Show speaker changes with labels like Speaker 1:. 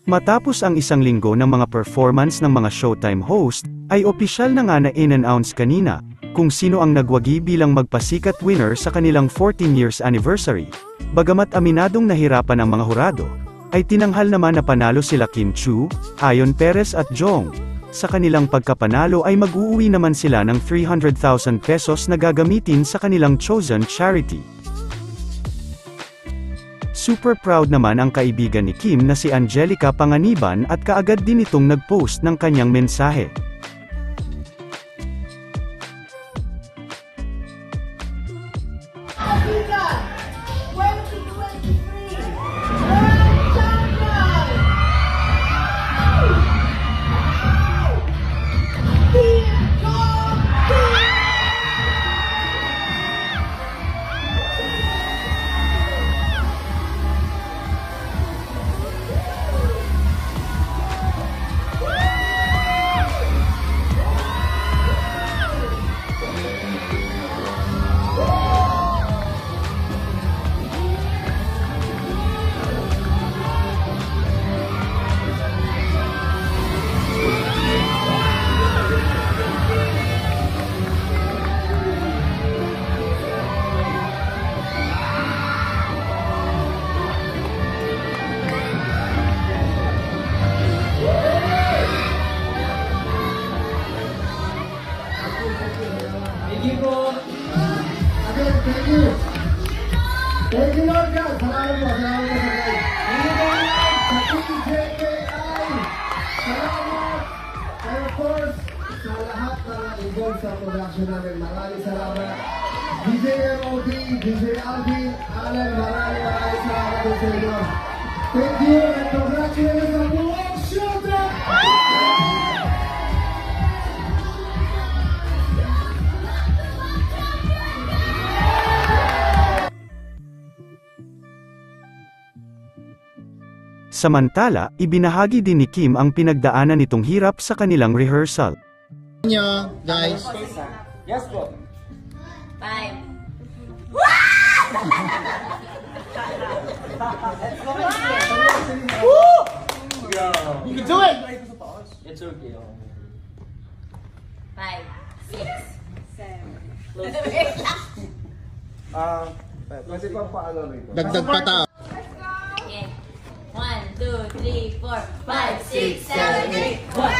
Speaker 1: Matapos ang isang linggo ng mga performance ng mga Showtime host, ay opisyal na nga na in-announce kanina, kung sino ang nagwagi bilang magpasikat winner sa kanilang 14 years anniversary. Bagamat aminadong nahirapan ang mga hurado, ay tinanghal naman na panalo sila Kim Chiu, Ayon Perez at Jong. Sa kanilang pagkapanalo ay mag-uuwi naman sila ng 300,000 pesos na gagamitin sa kanilang chosen charity. Super proud naman ang kaibigan ni Kim na si Angelica Panganiban at kaagad din itong nag-post ng kanyang mensahe.
Speaker 2: Thank you Lord God. Salamat po sa guys. Sa TJKI. Salamat. And of course, sa lahat na involved sa production namin. Maraming salamat. DJ MOD, DJ Alvin, Alan, maraming salamat po sa inyo. Thank you and congratulations sa buong Showtime!
Speaker 1: Samantala, ibinahagi din ni Kim ang pinagdaanan nitong hirap sa kanilang rehearsal.
Speaker 3: Nyo, guys.
Speaker 4: Yes, bro.
Speaker 5: 5.
Speaker 3: You can do it!
Speaker 4: It's okay.
Speaker 5: 5, 6, 7.
Speaker 2: Kasi pa paano rito?
Speaker 3: Dagdag pa tao.
Speaker 5: 1, 2, 3, 4, 5, 6, 7, 8, 1,